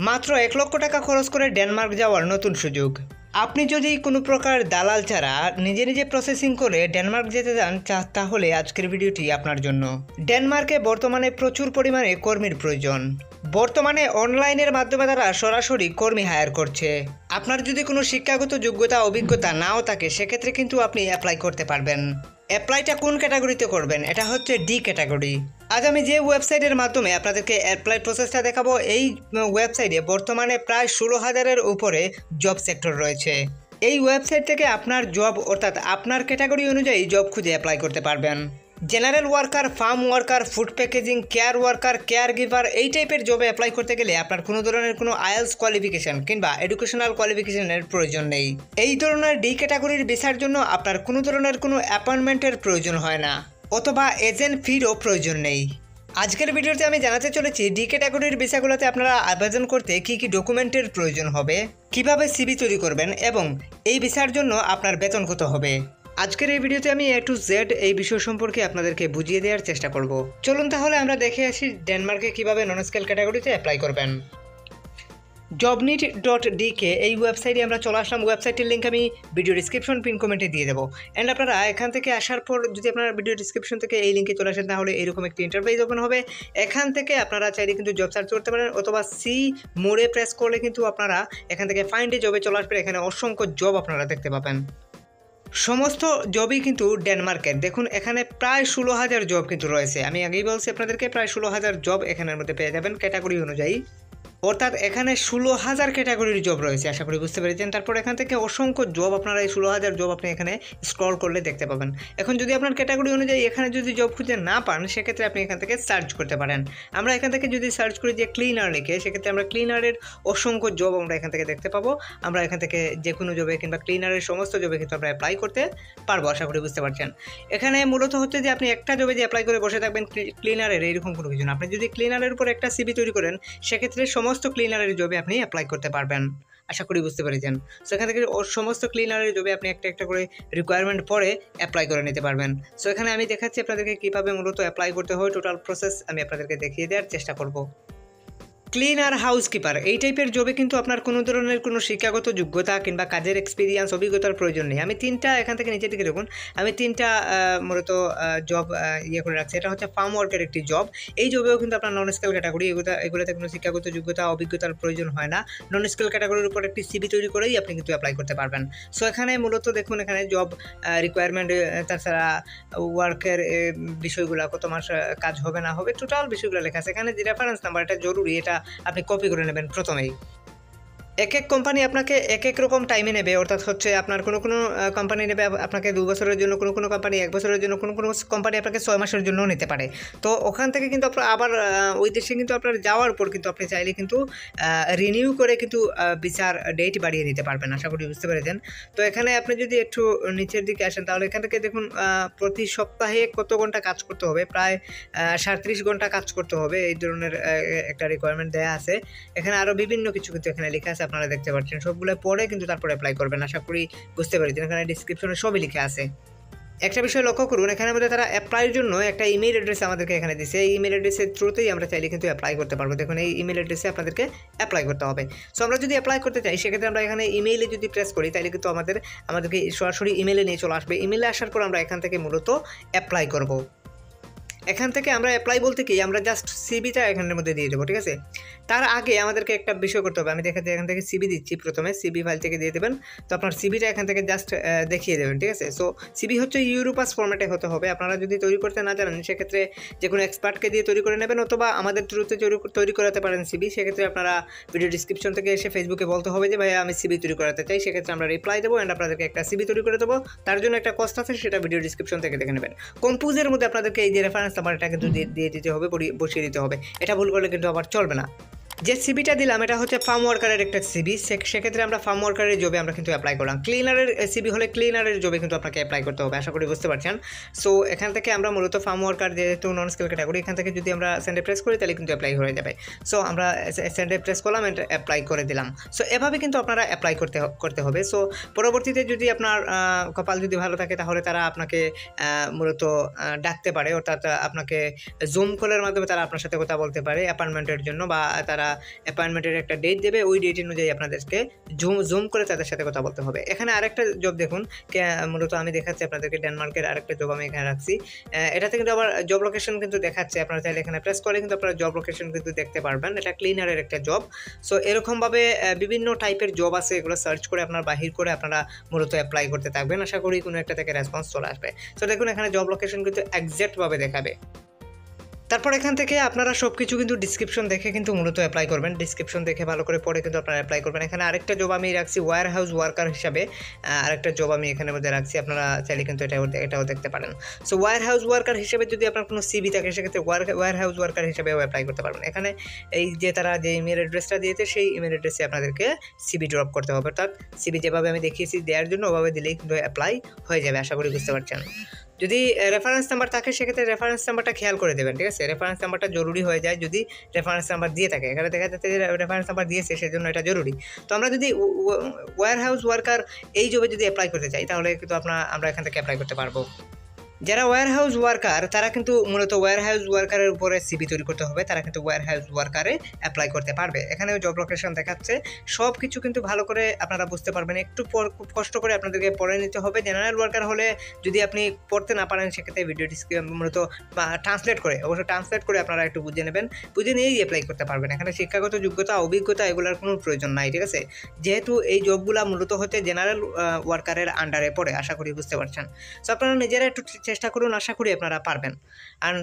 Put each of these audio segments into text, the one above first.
মাত্র 1 লক্ষ টাকা খরচ করে ডেনমার্ক যাওয়ার নতুন সুযোগ। আপনি যদি কোনো প্রকার দালাল ছাড়া নিজে নিজে প্রসেসিং করে ডেনমার্ক যেতে চান তাহলে আজকের ভিডিওটি আপনার জন্য। ডেনমার্কে বর্তমানে প্রচুর পরিমাণে কর্মীর প্রয়োজন। বর্তমানে অনলাইনের মাধ্যমে তারা সরাসরি কর্মী হায়ার করছে। আপনার যদি কোনো শিক্ষাগত যোগ্যতা অভিজ্ঞতা নাও থাকে সেক্ষেত্রে কিন্তু আপনি অ্যাপ্লাই করতে পারবেন। অ্যাপ্লাইটা কোন ক্যাটাগরিতে করবেন? এটা হচ্ছে ডি ক্যাটাগরি। আজ আমি যে ওয়েবসাইটের মাধ্যমে আপনাদেরকে অ্যাপ্লাই প্রসেসটা দেখাবো, এই ওয়েবসাইটে বর্তমানে প্রায় 16,000-এর উপরে জব সেক্টর রয়েছে। এই ওয়েবসাইট থেকে আপনার জব অর্থাৎ আপনার ক্যাটাগরি অনুযায়ী জব খুঁজে অ্যাপ্লাই করতে পারবেন। General worker, farm worker, food packaging, care worker, care giver এই টাইপের জবে অ্যাপ্লাই করতে গেলে আপনার কোনো ধরনের কোনো আইএলটিএস কোয়ালিফিকেশন কিংবা এডুকেশনাল কোয়ালিফিকেশনের প্রয়োজন নেই। এই ধরনের ডি ক্যাটাগরির ভিসার জন্য আপনার কোনো ধরনের কোনো অ্যাপয়েন্টমেন্টের প্রয়োজন হয় না, অথবা এজেন্ট ফিরও প্রয়োজন নেই। আজকের ভিডিওতে আমি জানাতে চলেছি ডি ক্যাটাগরির ভিসাগুলোতে আপনারা আবেদন করতে কী কী ডকুমেন্টের প্রয়োজন হবে, কিভাবে সিভি তৈরি করবেন এবং এই ভিসার জন্য আপনার বেতন কত হবে। আজকের এই ভিডিওতে আমি A to Z এই বিষয় সম্পর্কে আপনাদেরকে বুঝিয়ে দেওয়ার চেষ্টা করব। চলুন তাহলে আমরা দেখে আসি ডেনমার্কে কিভাবে নন স্কেল ক্যাটাগরিতে অ্যাপ্লাই করবেন। jobnit.dk এই ওয়েবসাইটে আমরা চলে আসলাম। ওয়েবসাইটের লিঙ্ক আমি ভিডিও ডিসক্রিপশন পিন কমেন্টে দিয়ে দেবো। অ্যান্ড আপনারা এখান থেকে আসার পর যদি আপনারা ভিডিও ডিসক্রিপশন থেকে এই লিঙ্কে চলে আসেন তাহলে এরকম একটি ইন্টারফেস ওপেন হবে। এখান থেকে আপনারা চাইলে কিন্তু জব সার্চ করতে পারেন, অথবা সি মোড়ে প্রেস করলে কিন্তু আপনারা এখান থেকে ফাইন্ড এ জবে চলে আসবেন। এখানে অসংখ্য জব আপনারা দেখতে পাবেন। সমস্ত জবই কিন্তু ডেনমার্কের। দেখুন এখানে প্রায় 16,000 জব কিন্তু রয়েছে। আমি আগেই বলছি আপনাদেরকে প্রায় 16,000 জব এখানের মধ্যে পেয়ে যাবেন ক্যাটাগরি অনুযায়ী, অর্থাৎ এখানে 16,000 ক্যাটাগরির জব রয়েছে। আশা করি বুঝতে পেরেছেন। তারপর এখান থেকে অসংখ্য জব আপনারা এই 16,000 জব আপনি এখানে স্ক্রল করলে দেখতে পাবেন। এখন যদি আপনার ক্যাটাগরি অনুযায়ী এখানে যদি জব খুঁজে না পান সেক্ষেত্রে আপনি এখান থেকে সার্চ করতে পারেন। আমরা এখান থেকে যদি সার্চ করি যে ক্লিনার লিখে, সেক্ষেত্রে আমরা ক্লিনারের অসংখ্য জব আমরা এখান থেকে দেখতে পাবো। আমরা এখান থেকে যে কোনো জবে কিংবা ক্লিনারের সমস্ত জবে কিন্তু আমরা অ্যাপ্লাই করতে পারবো। আশা করি বুঝতে পারছেন। এখানে মূলত হচ্ছে যে আপনি একটা জবে যে অ্যাপ্লাই করে বসে থাকবেন ক্লিনারের, এইরকম কোনো কিছু না। আপনি যদি ক্লিনারের উপর একটা সিভি তৈরি করেন সেক্ষেত্রে সমস্ত ক্লিনারের জবে আপনি অ্যাপ্লাই করতে পারবেন। আশা করি বুঝতে পেরেছেন। সো এখান থেকে সমস্ত ক্লিনারের জবে আপনি একটা একটা করে রিকোয়ারমেন্ট পরে অ্যাপ্লাই করে নিতে পারবেন। সো এখানে আমি দেখাচ্ছি আপনাদেরকে কীভাবে মূলত অ্যাপ্লাই করতে হয়। টোটাল প্রসেস আমি আপনাদেরকে দেখিয়ে দেওয়ার চেষ্টা করব। ক্লিনার, হাউসকিপার এই টাইপের জবে কিন্তু আপনার কোনো ধরনের কোনো শিক্ষাগত যোগ্যতা কিংবা কাজের এক্সপিরিয়েন্স অভিজ্ঞতার প্রয়োজন নেই। আমি তিনটা এখান থেকে নিচের দিকে দেখুন, আমি তিনটা মূলত জব করে রাখছি। এটা হচ্ছে ফার্ম ওয়ার্কের একটি জব। এই জবেও কিন্তু আপনার নন স্কেল ক্যাটাগরি, এগুলোতে কোনো শিক্ষাগত যোগ্যতা অভিজ্ঞতার প্রয়োজন হয় না। নন স্কেল ক্যাটাগরির উপর একটি সিভি তৈরি করেই আপনি কিন্তু অ্যাপ্লাই করতে পারবেন। সো এখানে মূলত দেখুন এখানে জব রিকোয়ারমেন্ট, তাছাড়া ওয়ার্কের বিষয়গুলো, কত মাস কাজ হবে না হবে, টোটাল বিষয়গুলো লেখা আছে। এখানে যে রেফারেন্স নাম্বার, এটা জরুরি, এটা আপনি কপি করে নেবেন প্রথমেই। এক এক কোম্পানি আপনাকে এক এক রকম টাইমে নেবে, অর্থাৎ হচ্ছে আপনার কোনো কোনো কোম্পানি নেবে আপনাকে 2 বছরের জন্য, কোনো কোনো কোম্পানি 1 বছরের জন্য, কোনো কোনো কোম্পানি আপনাকে 6 মাসের জন্যও নিতে পারে। তো ওখান থেকে কিন্তু আপনার আবার ওই দেশে কিন্তু আপনার যাওয়ার পর কিন্তু আপনি চাইলে কিন্তু রিনিউ করে কিন্তু ভিসার ডেট বাড়িয়ে নিতে পারবেন। আশা করি বুঝতে পেরেছেন। তো এখানে আপনি যদি একটু নিচের দিকে আসেন তাহলে এখান থেকে দেখুন প্রতি সপ্তাহে কত ঘন্টা কাজ করতে হবে, প্রায় 37 ঘন্টা কাজ করতে হবে। এই ধরনের একটা রিকোয়ারমেন্ট দেওয়া আছে। এখানে আরও বিভিন্ন কিছু কিন্তু এখানে লেখা আছে, আপনারা দেখতে পাচ্ছেন। সবগুলো পরে কিন্তু তারপর অ্যাপ্লাই করবেন। আশা করি বুঝতে পেরেছেন। এখানে ডিসক্রিপশনে সবই লিখে আছে। একটা বিষয় লক্ষ্য করুন, এখানের মধ্যে তারা অ্যাপ্লাইয়ের জন্য একটা ইমেল অ্যাড্রেস আমাদেরকে এখানে দিচ্ছে। এই ইমেল অ্যাড্রেসের থ্রুতেই আমরা চাইলে কিন্তু অ্যাপ্লাই করতে পারবো। দেখুন এই ইমেল অ্যাড্রেসে আপনাদেরকে অ্যাপ্লাই করতে হবে। সো আমরা যদি অ্যাপ্লাই করতে চাই সেক্ষেত্রে আমরা এখানে ইমেইলে যদি প্রেস করি তাহলে কিন্তু আমাদেরকে সরাসরি ইমেলে নিয়ে চলে আসবে। ইমেলে আসার পর আমরা এখান থেকে মূলত অ্যাপ্লাই করব। এখান থেকে আমরা অ্যাপ্লাই বলতে কি, আমরা জাস্ট সিবিটা এখানের মধ্যে দিয়ে দেবো, ঠিক আছে। তার আগে আমাদেরকে একটা বিষয় করতে হবে। আমি দেখাচ্ছি, এখান থেকে সিবি দিচ্ছি। প্রথমে সিবি ফাইল থেকে দিয়ে দেবেন। তো আপনার সিবিটা এখান থেকে জাস্ট দেখিয়ে দেবেন, ঠিক আছে। সো সিবি হচ্ছে ইউরোপাস ফরম্যাটে হতে হবে। আপনারা যদি তৈরি করতে না জানেন সেক্ষেত্রে যে কোনো এক্সপার্টকে দিয়ে তৈরি করে নেবেন, অথবা আমাদের থ্রুতে তৈরি করাতে পারেন সিবি। সেক্ষেত্রে আপনারা ভিডিও ডিসক্রিপশন থেকে এসে ফেসবুকে বলতে হবে যে ভাইয়া আমি সিবি তৈরি করাতে চাই। সেক্ষেত্রে আমরা রিপ্লাই দেবো অ্যান্ড আপনাদেরকে একটা সিবি তৈরি করে দেবো। তার জন্য একটা কস্ট আছে, সেটা ভিডিও ডিসক্রিপশন থেকে দেখে নেবেন। কম্পোজের মধ্যে আপনাদেরকে এই যে রেফারেন্স নাম্বার, এটা কিন্তু দিয়ে দিতে হবে, বসিয়ে দিতে হবে। এটা ভুল করলে কিন্তু আবার চলবে না। যে সিবিটা দিলাম এটা হচ্ছে ফার্ম ওয়ার্কারের একটা সিবি। সেক্ষেত্রে আমরা ফার্ম ওয়ার্কারের জবে আমরা কিন্তু অ্যাপ্লাই করলাম। ক্লিনারের সিবি হলে ক্লিনারের জবে কিন্তু আপনাকে অ্যাপ্লাই করতে হবে। আশা করি বুঝতে পারছেন। সো এখান থেকে আমরা মূলত ফার্ম ওয়ার্কার যেহেতু নন স্কেল ক্যাটাগরি, এখান থেকে যদি আমরা সেন্ডে প্রেস করি তাহলে কিন্তু অ্যাপ্লাই হয়ে যাবে। সো আমরা সেন্ডে প্রেস করলাম অ্যান্ড অ্যাপ্লাই করে দিলাম। সো এভাবে কিন্তু আপনারা অ্যাপ্লাই করতে হবে। সো পরবর্তীতে যদি আপনার কপাল যদি ভালো থাকে তাহলে তারা আপনাকে মূলত ডাকতে পারে, অর্থাৎ আপনাকে জুম কলের মাধ্যমে তারা আপনার সাথে কথা বলতে পারে অ্যাপয়েন্টমেন্টের জন্য, বা তারা অ্যাপয়েন্টমেন্টের একটা ডেট দেবে, ওই ডেট অনুযায়ী আপনাদেরকে জুম করে তাদের সাথে কথা বলতে হবে। এখানে আরেকটা জব দেখুন, মূলত আমি দেখাচ্ছি আপনাদেরকে ডেনমার্কের আরেকটা জব আমি এখানে রাখছি। এটাতে কিন্তু আবার জব লোকেশন কিন্তু দেখাচ্ছে, আপনারা চাইলে এখানে প্রেস করে কিন্তু আপনারা জব লোকেশন কিন্তু দেখতে পারবেন। এটা ক্লিনারের একটা জব। সো এরকমভাবে বিভিন্ন টাইপের জব আছে, এগুলো সার্চ করে আপনারা বাহির করে আপনারা মূলত অ্যাপ্লাই করতে থাকবেন। আশা করি কোনো একটা থেকে রেসপন্স চলে আসবে। সো দেখুন এখানে জব লোকেশন কিন্তু এক্স্যাক্টভাবে দেখাবে। তারপর এখান থেকে আপনারা সব কিছু কিন্তু ডিসক্রিপশন দেখে কিন্তু মূলত অ্যাপ্লাই করবেন। ডিসক্রিপশন দেখে ভালো করে পড়ে কিন্তু আপনারা অ্যাপ্লাই করবেন। এখানে আরেকটা জব আমি রাখছি ওয়্যার হাউস ওয়ার্কার হিসাবে, আরেকটা জব আমি এখানে মধ্যে রাখছি, আপনারা চাইলে কিন্তু এটাও দেখতে পারেন। সো ওয়্যার হাউস ওয়ার্কার হিসেবে যদি আপনার কোনো সিভি থাকে সেক্ষেত্রে ওয়্যার হাউস ওয়ার্কার হিসেবেও অ্যাপ্লাই করতে পারবেন। এখানে এই যে তারা যে ইমেল অ্যাড্রেসটা দিয়েছে সেই ইমেল অ্যাড্রেসে আপনাদেরকে সিভি ড্রপ করতে হবে, অর্থাৎ সিভি যেভাবে আমি দেখিয়েছি দেওয়ার জন্য ওভাবে দিলেই কিন্তু অ্যাপ্লাই হয়ে যাবে। আশা করি বুঝতে পারছেন। যদি রেফারেন্স নাম্বার থাকে সেক্ষেত্রে রেফারেন্স নাম্বারটা খেয়াল করে দেবেন, ঠিক আছে? রেফারেন্স নাম্বারটা জরুরি হয়ে যায় যদি রেফারেন্স নাম্বার দিয়ে থাকে। এখানে দেখা যাচ্ছে যে রেফারেন্স নাম্বার দিয়েছে, সেজন্য এটা জরুরি। তো আমরা যদি ওয়্যার হাউস ওয়ার্কার এই জবে যদি অ্যাপ্লাই করতে চাই তাহলে কিন্তু আমরা এখান থেকে অ্যাপ্লাই করতে পারবো। যারা ওয়্যার হাউস ওয়ার্কার তারা কিন্তু মূলত ওয়্যার হাউস ওয়ার্কারের উপরে সিভি তৈরি করতে হবে, তারা কিন্তু ওয়্যার হাউস ওয়ার্কারে অ্যাপ্লাই করতে পারবে। এখানেও জব লোকেশন দেখাচ্ছে, সব কিছু কিন্তু ভালো করে আপনারা বুঝতে পারবেন। একটু খুব কষ্ট করে আপনাদেরকে পড়ে নিতে হবে। জেনারেল ওয়ার্কার হলে যদি আপনি পড়তে না পারেন সেক্ষেত্রে ভিডিওটি মূলত ট্রান্সলেট করে আপনারা একটু বুঝে নেবেন, বুঝে নিয়েই অ্যাপ্লাই করতে পারবেন। এখানে শিক্ষাগত যোগ্যতা অভিজ্ঞতা এগুলোর কোনো প্রয়োজন নাই, ঠিক আছে? যেহেতু এই জবগুলো মূলত হতে জেনারেল ওয়ার্কারের আন্ডারে পড়ে, আশা করি বুঝতে পারছেন। সো আপনারা নিজেরা একটু চেষ্টা করুন, আশা করি আপনারা পারবেন। আর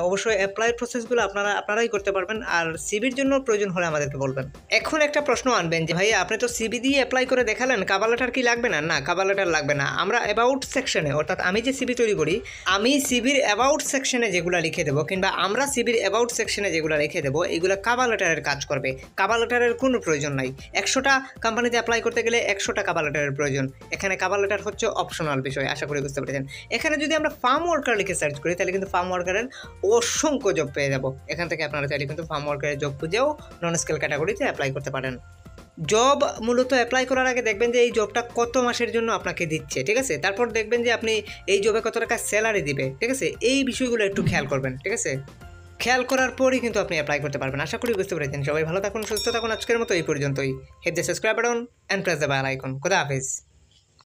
অবশ্যই অ্যাপ্লাই প্রসেসগুলো আপনারাই করতে পারবেন। আর সিভির জন্য প্রয়োজন হলে আমাদেরকে বলবেন। এখন একটা প্রশ্ন আনবেন যে ভাইয়া আপনি তো সিভি দিয়ে অ্যাপ্লাই করে দেখালেন, কভার লেটার কি লাগবে না? না, কভার লেটার লাগবে না। আমরা অ্যাবাউট সেকশনে, অর্থাৎ আমি যে সিভি তৈরি করি আমি সিভির অ্যাবাউট সেকশনে যেগুলো লিখে দেবো কিংবা আমরা সিভির অ্যাবাউট সেকশনে যেগুলো লিখে দেবো এগুলো কভার লেটারের কাজ করবে। কভার লেটারের কোনো প্রয়োজন নাই। 100টা কোম্পানিতে অ্যাপ্লাই করতে গেলে 100টা কভার লেটারের প্রয়োজন। এখানে কভার লেটার হচ্ছে অপশনাল বিষয়, আশা করি বুঝতে পেরেছেন। এখানে যদি আমরা ফার্ম ওয়ার্কার লিখে সার্চ করি তাহলে কিন্তু ফার্ম ওয়ার্কারের অসংখ্য জব পেয়ে যাব। এখান থেকে আপনারা চাইলে কিন্তু ফার্ম ওয়ার্কারের জব খুঁজেও নন স্কেল ক্যাটাগরিতে অ্যাপ্লাই করতে পারেন। জব মূলত অ্যাপ্লাই করার আগে দেখবেন যে এই জবটা কত মাসের জন্য আপনাকে দিচ্ছে, ঠিক আছে? তারপর দেখবেন যে আপনি এই জবে কত টাকা স্যালারি দিবে, ঠিক আছে? এই বিষয়গুলো একটু খেয়াল করবেন, ঠিক আছে? খেয়াল করার পরই কিন্তু আপনি অ্যাপ্লাই করতে পারবেন। আশা করি বুঝতে পেরেছেন। সবাই ভালো থাকুন, সুস্থ থাকুন। আজকের মতো এই পর্যন্তই। Hit the subscribe button and press the bell icon. খোদা হাফেজ।